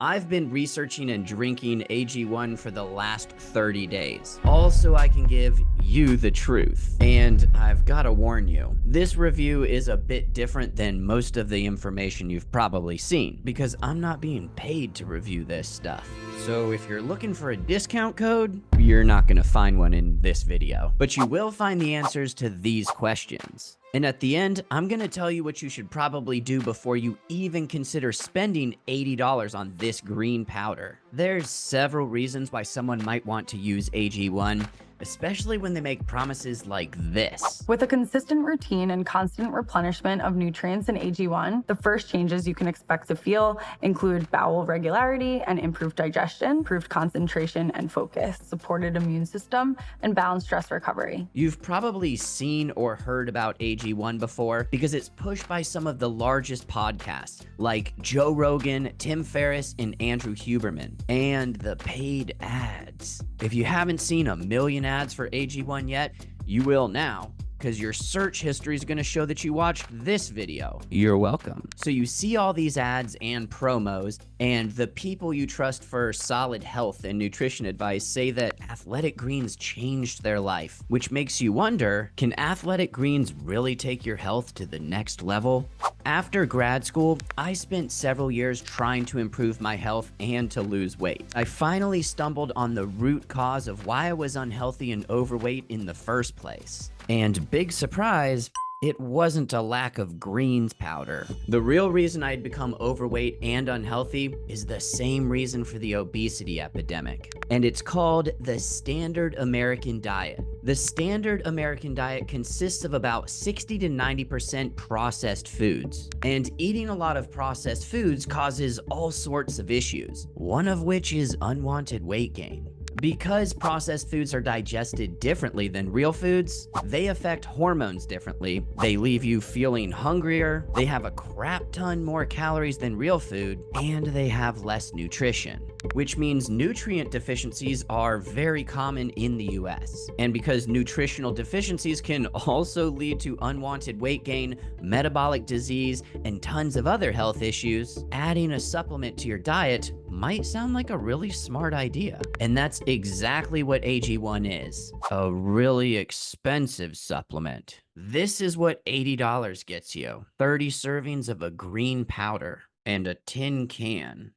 I've been researching and drinking AG1 for the last 30 days. Also, I can give you the truth. And I've got to warn you, this review is a bit different than most of the information you've probably seen, because I'm not being paid to review this stuff. So if you're looking for a discount code, you're not going to find one in this video. But you will find the answers to these questions. And at the end, I'm going to tell you what you should probably do before you even consider spending $80 on this green powder. There's several reasons why someone might want to use AG1, especially when they make promises like this. With a consistent routine and constant replenishment of nutrients in AG1, the first changes you can expect to feel include bowel regularity and improved digestion, improved concentration and focus, supported immune system, and balanced stress recovery. You've probably seen or heard about AG1 before because it's pushed by some of the largest podcasts like Joe Rogan, Tim Ferriss, and Andrew Huberman, and the paid ads. If you haven't seen a million ads for AG1 yet, you will now, because your search history is going to show that you watched this video. You're welcome. So you see all these ads and promos, and the people you trust for solid health and nutrition advice say that Athletic Greens changed their life, which makes you wonder, can Athletic Greens really take your health to the next level? After grad school, I spent several years trying to improve my health and to lose weight. I finally stumbled on the root cause of why I was unhealthy and overweight in the first place. And big surprise, it wasn't a lack of greens powder. The real reason I had become overweight and unhealthy is the same reason for the obesity epidemic. And it's called the standard American diet. The standard American diet consists of about 60 to 90% processed foods. And eating a lot of processed foods causes all sorts of issues, one of which is unwanted weight gain. Because processed foods are digested differently than real foods, they affect hormones differently. They leave you feeling hungrier, they have a crap ton more calories than real food, and they have less nutrition. Which means nutrient deficiencies are very common in the US. And because nutritional deficiencies can also lead to unwanted weight gain, metabolic disease, and tons of other health issues, adding a supplement to your diet might sound like a really smart idea. And that's exactly what AG1 is. A really expensive supplement. This is what $80 gets you. 30 servings of a green powder and a tin can.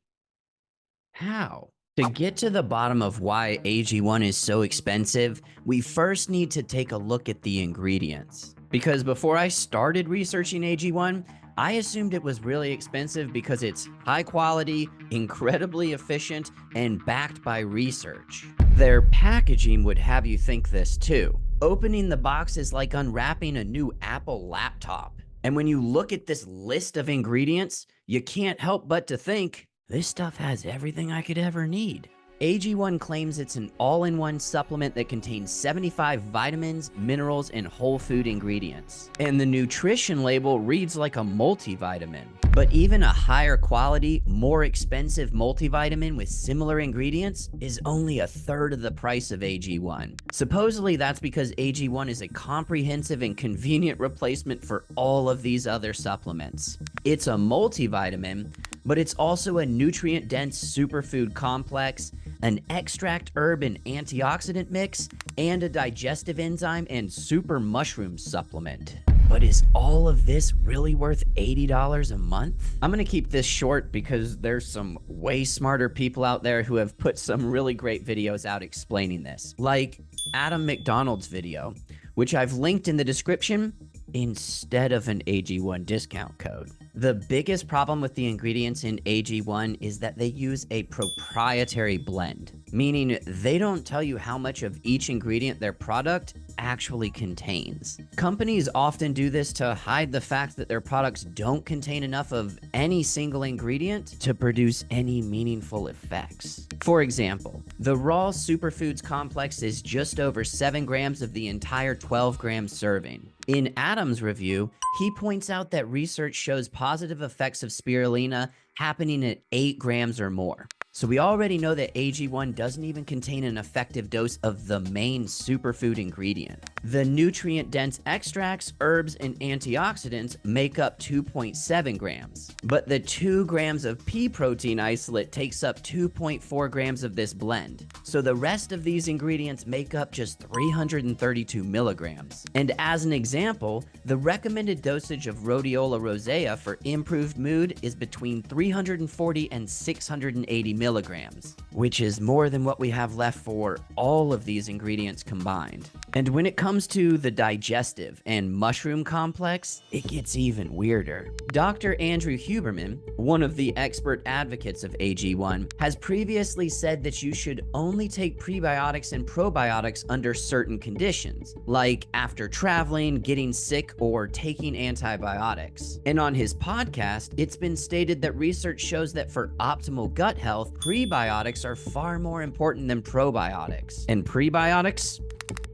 How? To get to the bottom of why AG1 is so expensive, we first need to take a look at the ingredients. Because before I started researching AG1, I assumed it was really expensive because it's high quality, incredibly efficient, and backed by research. Their packaging would have you think this too. Opening the box is like unwrapping a new Apple laptop. And when you look at this list of ingredients, you can't help but to think, this stuff has everything I could ever need. AG1 claims it's an all-in-one supplement that contains 75 vitamins, minerals, and whole food ingredients. And the nutrition label reads like a multivitamin. But even a higher quality, more expensive multivitamin with similar ingredients is only a third of the price of AG1. Supposedly that's because AG1 is a comprehensive and convenient replacement for all of these other supplements. It's a multivitamin, but it's also a nutrient-dense superfood complex, an extract herb and antioxidant mix, and a digestive enzyme and super mushroom supplement. But is all of this really worth $80 a month? I'm gonna keep this short because there's some way smarter people out there who have put some really great videos out explaining this. Like Adam McDonald's video, which I've linked in the description instead of an AG1 discount code. The biggest problem with the ingredients in AG1 is that they use a proprietary blend, meaning they don't tell you how much of each ingredient their product actually contains. Companies often do this to hide the fact that their products don't contain enough of any single ingredient to produce any meaningful effects. For example, the raw superfoods complex is just over 7 grams of the entire 12-gram serving. In Adam's review, he points out that research shows positive effects of spirulina happening at 8 grams or more. So we already know that AG1 doesn't even contain an effective dose of the main superfood ingredient. The nutrient-dense extracts, herbs, and antioxidants make up 2.7 grams, but the 2 grams of pea protein isolate takes up 2.4 grams of this blend. So the rest of these ingredients make up just 332 milligrams. And as an example, the recommended dosage of rhodiola rosea for improved mood is between 340 and 680 milligrams, which is more than what we have left for all of these ingredients combined. And when it comes to the digestive and mushroom complex, it gets even weirder. Dr. Andrew Huberman, one of the expert advocates of AG1, has previously said that you should only take prebiotics and probiotics under certain conditions, like after traveling, getting sick, or taking antibiotics. And on his podcast, it's been stated that research shows that for optimal gut health, prebiotics are far more important than probiotics. And prebiotics?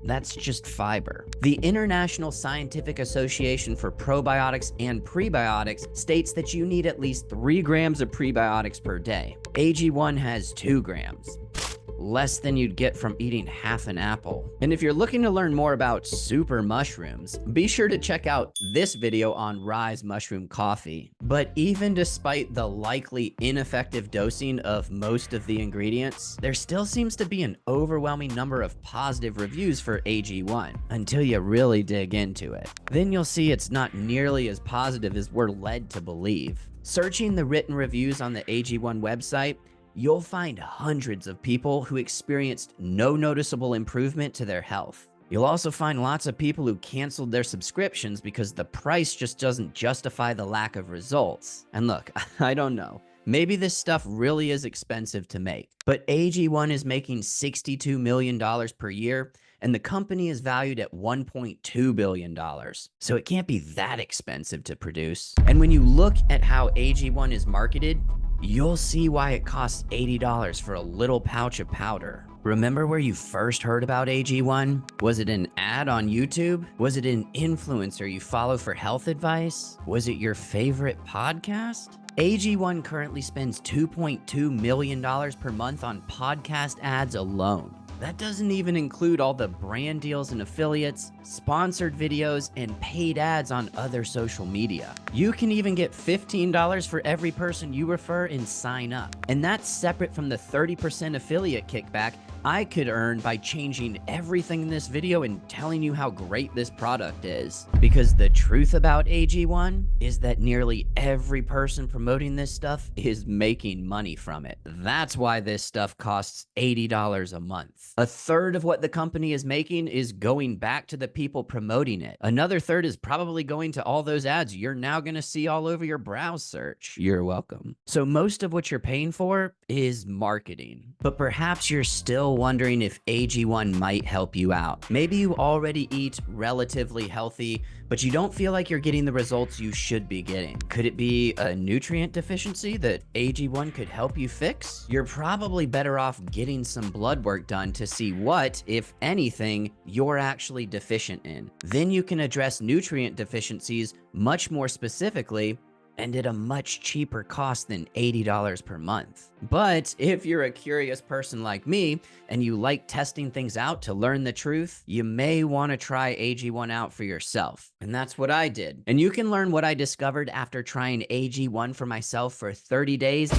That's just fiber. The International Scientific Association for Probiotics and Prebiotics states that you need at least 3 grams of prebiotics per day. AG1 has 2 grams. Less than you'd get from eating half an apple. And if you're looking to learn more about super mushrooms, be sure to check out this video on Rise Mushroom Coffee. But even despite the likely ineffective dosing of most of the ingredients, there still seems to be an overwhelming number of positive reviews for AG1 until you really dig into it. Then you'll see it's not nearly as positive as we're led to believe. Searching the written reviews on the AG1 website, you'll find hundreds of people who experienced no noticeable improvement to their health. You'll also find lots of people who canceled their subscriptions because the price just doesn't justify the lack of results. And look, I don't know. Maybe this stuff really is expensive to make, but AG1 is making $62 million per year, and the company is valued at $1.2 billion. So it can't be that expensive to produce. And when you look at how AG1 is marketed, you'll see why it costs $80 for a little pouch of powder. Remember where you first heard about AG1? Was it an ad on YouTube? Was it an influencer you follow for health advice? Was it your favorite podcast? AG1 currently spends $2.2 million per month on podcast ads alone. That doesn't even include all the brand deals and affiliates, sponsored videos, and paid ads on other social media. You can even get $15 for every person you refer and sign up. And that's separate from the 30% affiliate kickback I could earn by changing everything in this video and telling you how great this product is. Because the truth about AG1 is that nearly every person promoting this stuff is making money from it. That's why this stuff costs $80 a month. A third of what the company is making is going back to the people promoting it. Another third is probably going to all those ads you're now going to see all over your browse search. You're welcome. So most of what you're paying for is marketing. But perhaps you're still wondering if AG1 might help you out. Maybe you already eat relatively healthy, but you don't feel like you're getting the results you should be getting. Could it be a nutrient deficiency that AG1 could help you fix? You're probably better off getting some blood work done to see what, if anything, you're actually deficient in. Then you can address nutrient deficiencies much more specifically and at a much cheaper cost than $80 per month. But if you're a curious person like me and you like testing things out to learn the truth, you may want to try AG1 out for yourself. And that's what I did. And you can learn what I discovered after trying AG1 for myself for 30 days